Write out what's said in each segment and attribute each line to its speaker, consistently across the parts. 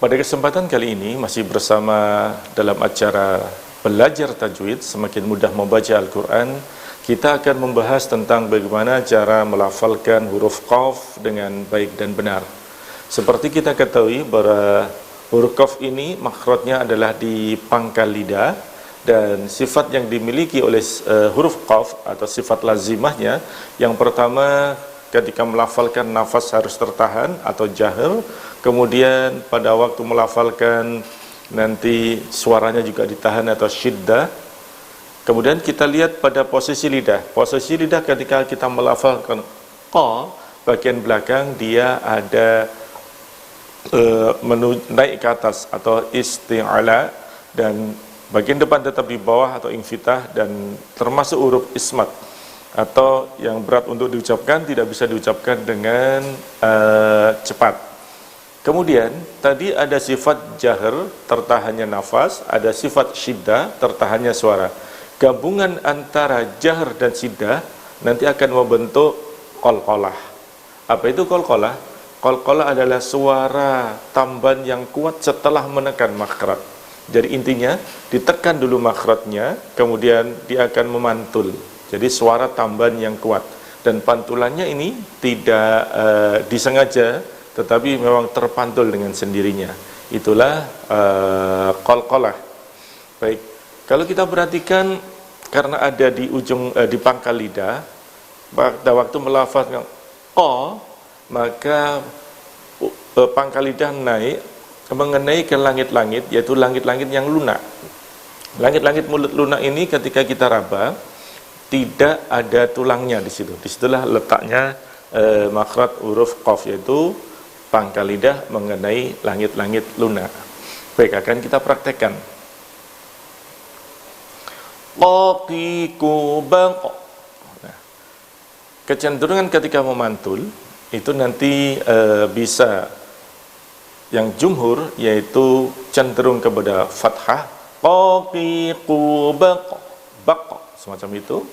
Speaker 1: Pada kesempatan kali ini masih bersama dalam acara Belajar Tajwid Semakin Mudah Membaca Al-Quran. Kita akan membahas tentang bagaimana cara melafalkan huruf Qaf dengan baik dan benar. Seperti kita ketahui bahwa huruf Qaf ini makhrajnya adalah di pangkal lidah, dan sifat yang dimiliki oleh huruf Qaf atau sifat lazimahnya, yang pertama ketika melafalkan nafas harus tertahan atau jahar. Kemudian pada waktu melafalkan nanti suaranya juga ditahan atau syiddah. Kemudian kita lihat pada posisi lidah. Posisi lidah ketika kita melafalkan qa, bagian belakang dia ada naik ke atas atau isti'ala, dan bagian depan tetap di bawah atau infitah, dan termasuk huruf ismat atau yang berat untuk diucapkan, tidak bisa diucapkan dengan cepat. Kemudian tadi ada sifat jahar, tertahannya nafas, ada sifat syiddah, tertahannya suara. Gabungan antara jahar dan syiddah nanti akan membentuk qalqalah. Apa itu qalqalah? Qalqalah adalah suara tambahan yang kuat setelah menekan makhraj. Jadi intinya ditekan dulu makhrajnya, kemudian dia akan memantul. Jadi suara tambahan yang kuat, dan pantulannya ini tidak disengaja, tetapi memang terpantul dengan sendirinya. Itulah qalqalah. Baik, kalau kita perhatikan, karena ada di ujung di pangkal lidah, pada waktu melafazkan qa, maka pangkal lidah naik mengenai ke langit-langit, yaitu langit-langit yang lunak. Langit-langit mulut lunak ini ketika kita raba, tidak ada tulangnya di situ. Disitulah letaknya makhraj huruf Qaf, yaitu pangkal lidah mengenai langit-langit lunak. Baik, akan kita praktekkan. Qaqiku baq. Nah, kecenderungan ketika memantul itu nanti bisa yang jumhur, yaitu cenderung kepada fathah. Qaqiku baq, baq, semacam itu.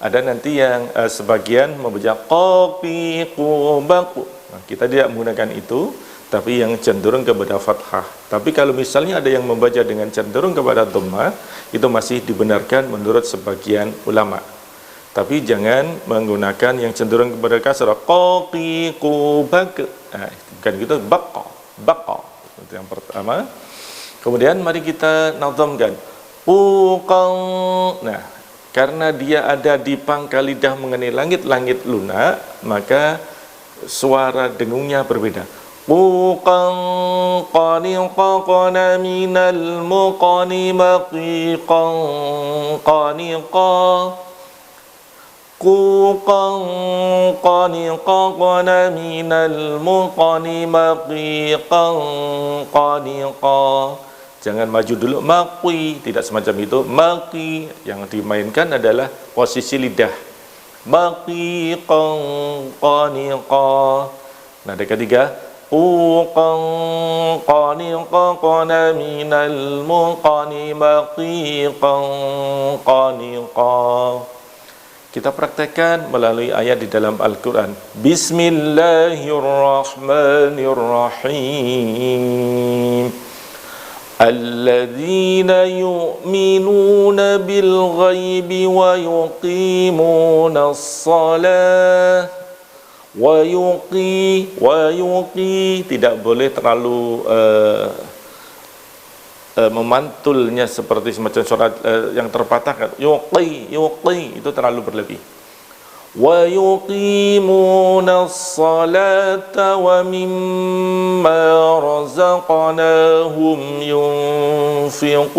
Speaker 1: Ada nanti yang sebagian membaca qaqiku baq. Nah, kita tidak menggunakan itu, tapi yang cenderung kepada fathah. Tapi kalau misalnya ada yang membaca dengan cenderung kepada dhammah, itu masih dibenarkan menurut sebagian ulama. Tapi jangan menggunakan yang cenderung kepada kasrah. Qaqiku baq. Nah, bukan gitu, baq, baq. Itu yang pertama. Kemudian mari kita nadhamkan. Uqang. Nah, karena dia ada di pangkal lidah mengenai langit-langit lunak, maka suara dengungnya berbeda. Uqang qaniqaqna minal muqani maqiqan qaniqa. Uqang qaniqaqna minal muqani maqiqan qaniqa. Jangan maju dulu maqi, tidak semacam itu. Maqi yang dimainkan adalah posisi lidah. Maqiqan qaniqa. Nah, ada ketiga. Uqan qaniqaqna minal muqani maqiqan qaniqa. Kita praktekkan melalui ayat di dalam Al-Quran. Bismillahirrahmanirrahim. Alladzina yu'minuna bil ghaibi wa yuqimunas salah wa yuqi, tidak boleh terlalu memantulnya seperti semacam surat yang terpatahkan. Yuqi itu terlalu berlebih. Wa yuqimunas salata wa mimma razaqnahum yunfiqun.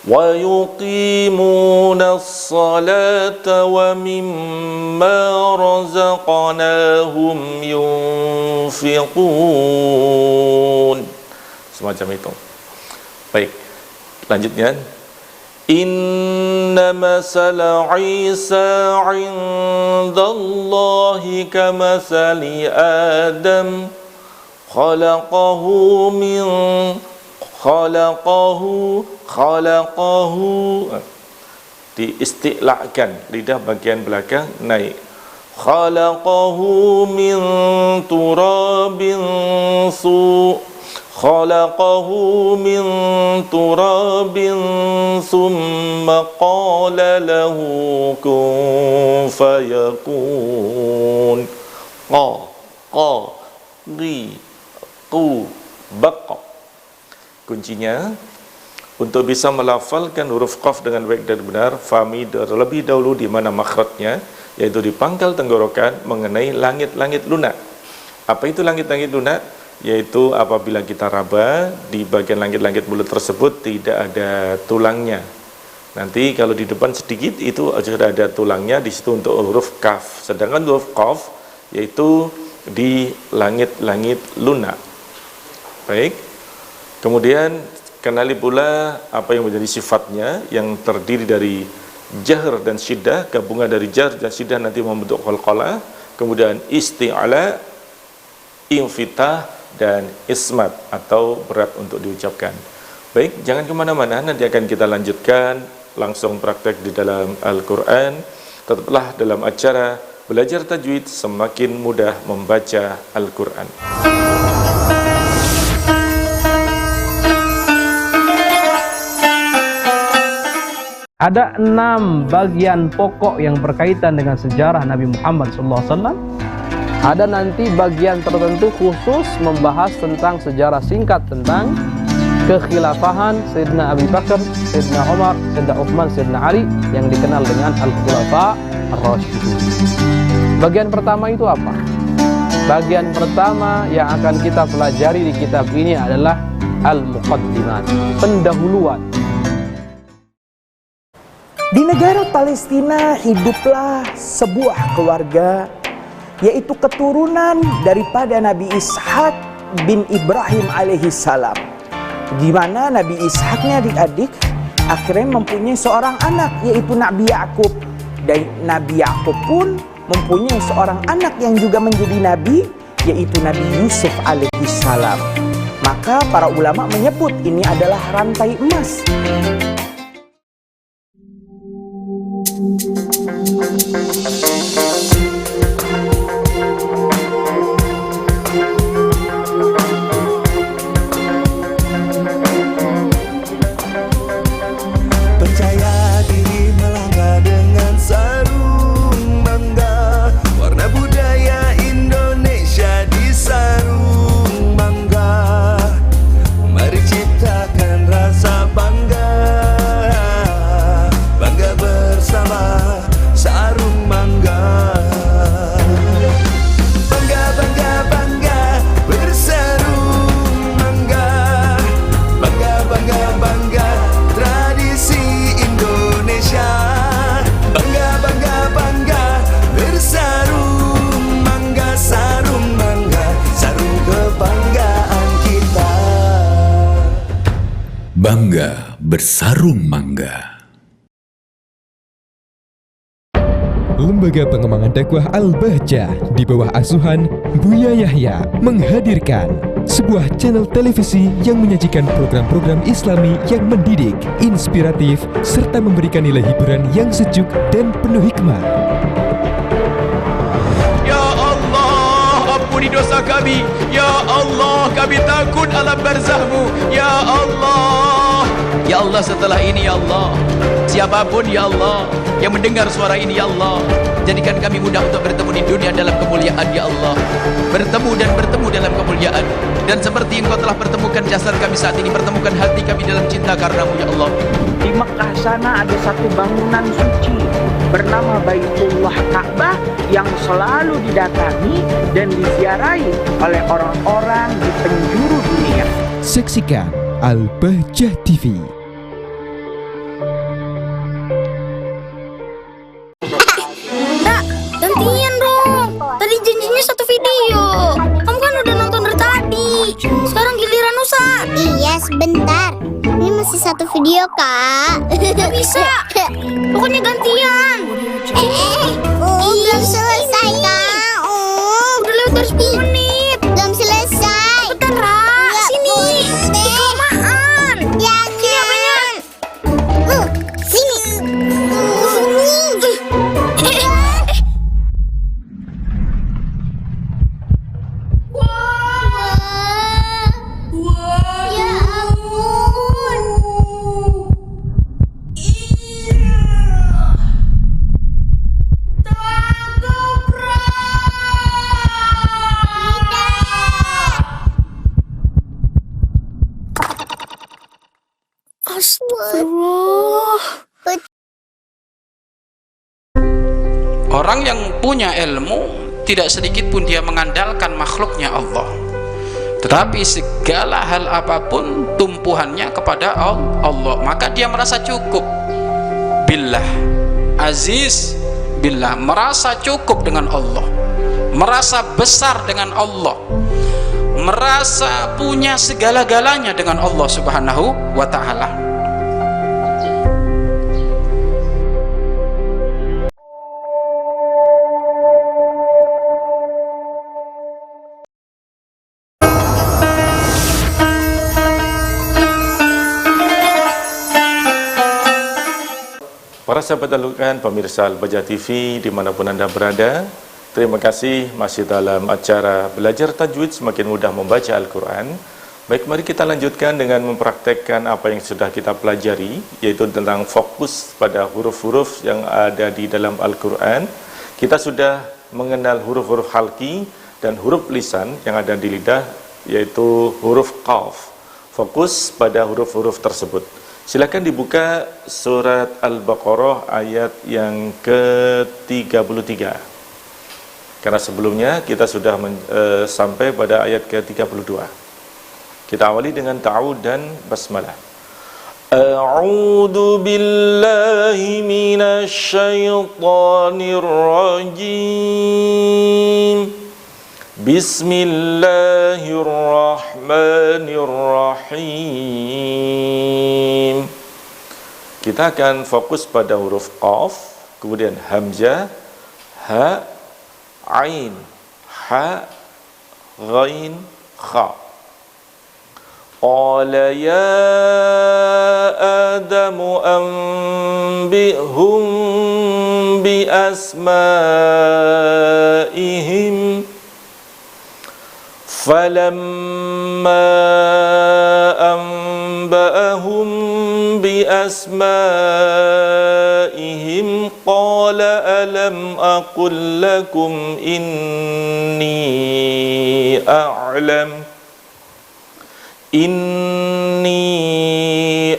Speaker 1: Wa yuqimunas salata wa mimma razaqnahum yunfiqun. Semacam itu. Baik, lanjutnya. Inna masala Isa indallahi kamathali Adam khalaqahu diisti'la'kan, lidah bagian belakang naik. khalaqahu min turabin khalaqahu min turabin thumma qala lahu kun fayakun. Baqa. Kuncinya untuk bisa melafalkan huruf qaf dengan baik dan benar, fahami terlebih dahulu di mana makhrajnya, yaitu di pangkal tenggorokan mengenai langit-langit lunak. Apa itu langit-langit lunak? Yaitu apabila kita raba di bagian langit-langit mulut tersebut tidak ada tulangnya. Nanti kalau di depan sedikit itu sudah ada tulangnya di situ untuk huruf kaf. Sedangkan huruf qaf yaitu di langit-langit lunak. Baik. Kemudian kenali pula apa yang menjadi sifatnya yang terdiri dari jahr dan syiddah, gabungan dari jahr dan syiddah nanti membentuk qalqalah, kemudian isti'ala, infitah dan ismat atau berat untuk diucapkan. Baik, jangan kemana-mana, nanti akan kita lanjutkan langsung praktek di dalam Al-Quran. Tetaplah dalam acara Belajar Tajwid Semakin Mudah Membaca Al-Quran.
Speaker 2: Ada 6 bagian pokok yang berkaitan dengan sejarah Nabi Muhammad SAW. Ada nanti bagian tertentu khusus membahas tentang sejarah singkat tentang kekhilafahan Sayyidina Abu Bakar, Sayyidina Umar, Sayyidina Uthman, Sayyidina Ali yang dikenal dengan Al-Khulafa Ar-Rasyidun. Bagian pertama itu apa? Bagian pertama yang akan kita pelajari di kitab ini adalah Al-Muqaddimat, pendahuluan.
Speaker 3: Di negara Palestina hiduplah sebuah keluarga, yaitu keturunan daripada Nabi Ishak bin Ibrahim alaihissalam, di mana Nabi Ishaknya adik-adik akhirnya mempunyai seorang anak, yaitu Nabi Yakub. Dan Nabi Yakub pun mempunyai seorang anak yang juga menjadi nabi, yaitu Nabi Yusuf alaihissalam. Maka para ulama menyebut ini adalah rantai emas.
Speaker 4: Bangga bersarung mangga. Lembaga Pengembangan Dakwah Al-Bahjah di bawah asuhan Buya Yahya menghadirkan sebuah channel televisi yang menyajikan program-program Islami yang mendidik, inspiratif, serta memberikan nilai hiburan yang sejuk dan penuh hikmah.
Speaker 5: Ya Allah, ampuni dosa kami. Ya Allah, kami takut alam barzahmu. Ya Allah, ya Allah, setelah ini ya Allah, siapapun ya Allah yang mendengar suara ini ya Allah, jadikan kami mudah untuk bertemu di dunia dalam kemuliaan ya Allah. Bertemu dan bertemu dalam kemuliaan. Dan seperti Engkau telah pertemukan jasad kami saat ini, pertemukan hati kami dalam cinta karenamu ya Allah.
Speaker 3: Di Mekah sana ada satu bangunan suci bernama Baitullah Ka'bah yang selalu didatangi dan diziarahi oleh orang-orang di penjuru dunia.
Speaker 4: Saksikan Al-Bahjah TV.
Speaker 6: Kak, gantian dong. Tadi janjinya satu video. Kamu kan udah nonton dari tadi. Sekarang giliran Ustaz.
Speaker 7: Iya, sebentar. Ini masih satu video, Kak.
Speaker 6: Gak bisa. Pokoknya gantian.
Speaker 7: Belum selesai, Kak.
Speaker 6: Udah lewat dari 10 menit.
Speaker 7: Belum selesai.
Speaker 6: Bentar, Ra. Sini. Kelamaan.
Speaker 7: Jangan. Sini.
Speaker 8: Orang yang punya ilmu tidak sedikit pun dia mengandalkan makhluknya Allah, tetapi segala hal apapun tumpuhannya kepada Allah, maka dia merasa cukup billah, aziz billah, merasa cukup dengan Allah, merasa besar dengan Allah, merasa punya segala-galanya dengan Allah Subhanahu wa ta'ala.
Speaker 1: Para sahabat Al-Quran, pemirsa Al-Bahjah TV dimanapun Anda berada, terima kasih masih dalam acara Belajar Tajwid Semakin Mudah Membaca Al-Quran. Baik, mari kita lanjutkan dengan mempraktekkan apa yang sudah kita pelajari, yaitu tentang fokus pada huruf-huruf yang ada di dalam Al-Quran. Kita sudah mengenal huruf-huruf halki dan huruf lisan yang ada di lidah, yaitu huruf qaf. Fokus pada huruf-huruf tersebut. Silakan dibuka surat Al-Baqarah ayat yang ke-33. Karena sebelumnya kita sudah sampai pada ayat ke-32. Kita awali dengan ta'awud dan basmalah. A'udzu billahi minasy syaithanir rajim. Bismillahirrahmanirrahim. Kita akan fokus pada huruf qaf, kemudian hamzah, ha, ain, ha, ghain, kha. Qala ya Adamu anbi'hum bi asma'ihim. فَلَمَّا أَنْبَأَهُمْ بِأَسْمَائِهِمْ قَالَ أَلَمْ أَقُلْ لَكُمْ إِنِّي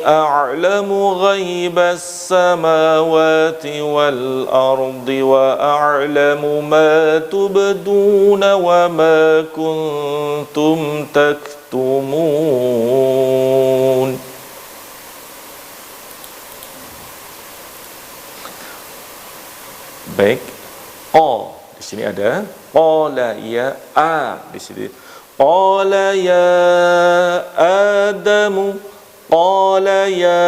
Speaker 1: أَعْلَمُ غَيْبَ السَّمَاوَاتِ وَالْأَرْضِ وَأَعْلَمُ مَا تُبْدُونَ وَمَا كُنْتُمْ تَكْتُمُونَ. Baik, o di sini ada qala ya a di sini. Qala ya Adamu, qala ya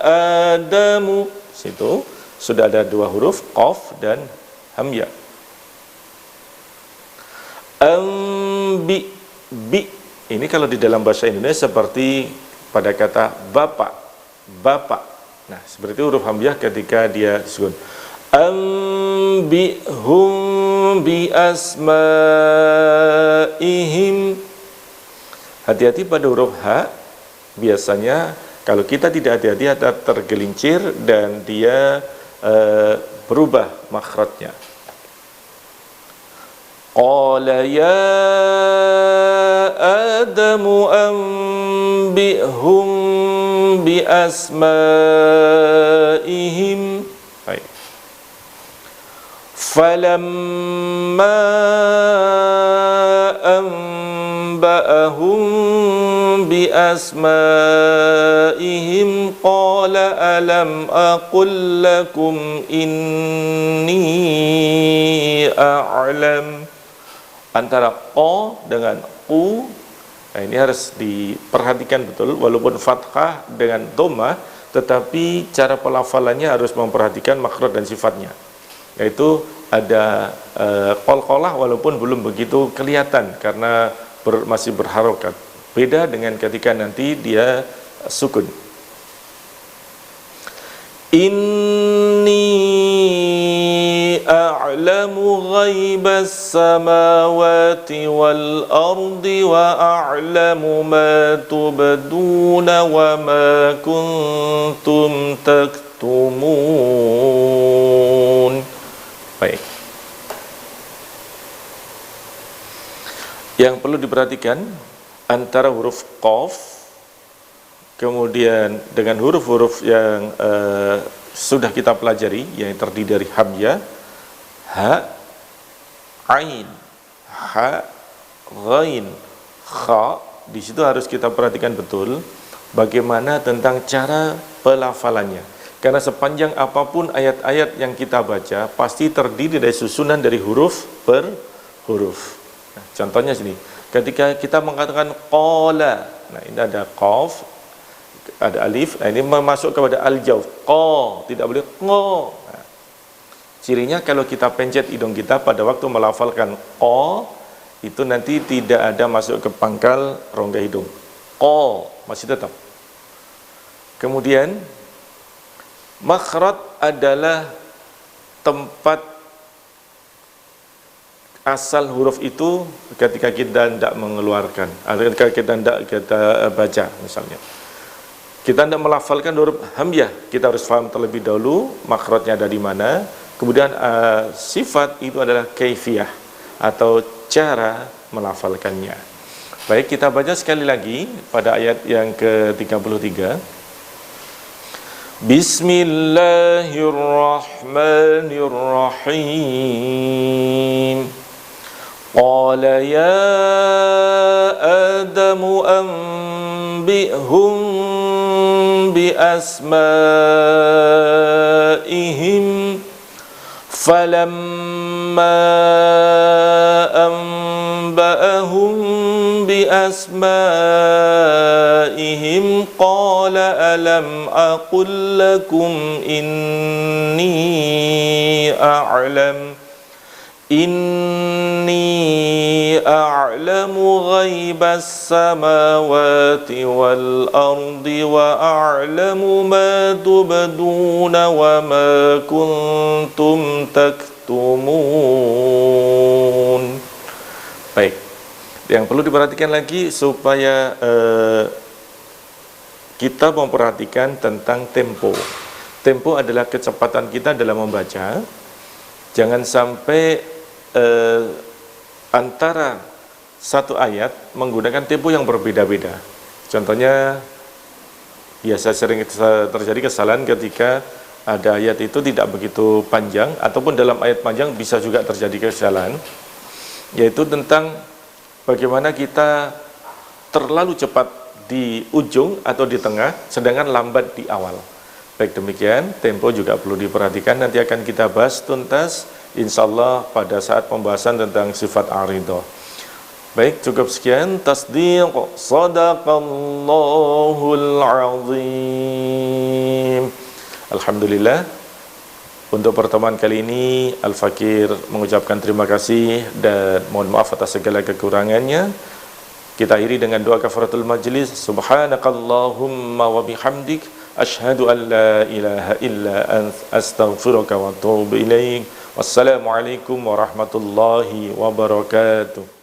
Speaker 1: Adamu. Situ sudah ada dua huruf qaf dan hamzah. Bi, ini kalau di dalam bahasa Indonesia seperti pada kata bapak, bapak. Nah, seperti huruf hamzah ketika dia sukun. Anbi'hum bi asma'ihim. Hati-hati pada huruf ha. Biasanya kalau kita tidak hati-hati ada tergelincir dan dia berubah makhrajnya. Qala ya Adamu anbi'hum bi asma'ihim. Baik. Falamma anba'ahum bi asma'ihim qala alam aqul lakum inni a'lam. Antara qa dengan qu, nah ini harus diperhatikan betul, walaupun fathah dengan dhammah, tetapi cara pelafalannya harus memperhatikan makhraj dan sifatnya. Yaitu ada qalqalah walaupun belum begitu kelihatan karena masih berharokat. Beda dengan ketika nanti dia sukun. Inni a'lamu ghaibas samawati wal ardi wa a'lamu ma tubduna wa ma kuntum taktumun. Baik. Yang perlu diperhatikan antara huruf qaf kemudian dengan huruf-huruf yang sudah kita pelajari, yang terdiri dari hamzah, ha, ain, ha, ghain, kha. Di situ harus kita perhatikan betul bagaimana tentang cara pelafalannya. Karena sepanjang apapun ayat-ayat yang kita baca pasti terdiri dari susunan dari huruf per huruf. Nah, contohnya sini, ketika kita mengatakan qala, nah ini ada qaf, ada alif, nah ini masuk kepada al-jauf, qa, tidak boleh qa. Nah, cirinya kalau kita pencet hidung kita pada waktu melafalkan qa, itu nanti tidak ada masuk ke pangkal rongga hidung. Qa masih tetap. Kemudian makhraj adalah tempat asal huruf itu ketika kita tidak mengeluarkan, ketika kita tidak kita baca misalnya. Kita tidak melafalkan huruf hamzah, kita harus paham terlebih dahulu makhrajnya ada di mana. Kemudian sifat itu adalah kaifiyah atau cara melafalkannya. Baik, kita baca sekali lagi pada ayat yang ke-33. Bismillahirrahmanirrahim. Qala ya Adamu anbi'hum bi asma'ihim. فَلَمَّا أَنْبَأَهُمْ بِأَسْمَائِهِمْ قَالَ أَلَمْ أَقُلْ لَكُمْ إِنِّي أَعْلَمُ غَيْبَ السَّمَاوَاتِ وَالْأَرْضِ وَأَعْلَمُ مَا تُبْدُونَ وَمَا كُنْتُمْ تَكْتُمُونَ. Baik, yang perlu diperhatikan lagi supaya kita memperhatikan tentang tempo. Tempo adalah kecepatan kita dalam membaca. Jangan sampai antara satu ayat menggunakan tempo yang berbeda-beda. Contohnya, biasa sering terjadi kesalahan ketika ada ayat itu tidak begitu panjang, ataupun dalam ayat panjang bisa juga terjadi kesalahan, yaitu tentang bagaimana kita terlalu cepat di ujung atau di tengah, sedangkan lambat di awal. Baik, demikian tempo juga perlu diperhatikan. Nanti akan kita bahas tuntas insyaallah pada saat pembahasan tentang sifat aridah. Baik, cukup sekian. Tasdiq sadaqallahul azim. Alhamdulillah, untuk pertemuan kali ini Al-Fakir mengucapkan terima kasih dan mohon maaf atas segala kekurangannya. Kita akhiri dengan doa kafaratul majlis. Subhanakallahumma wa bihamdik, asyhadu an la ilaha illa ant, astaghfiruka wa atubu ilaik. Wassalamualaikum warahmatullahi wabarakatuh.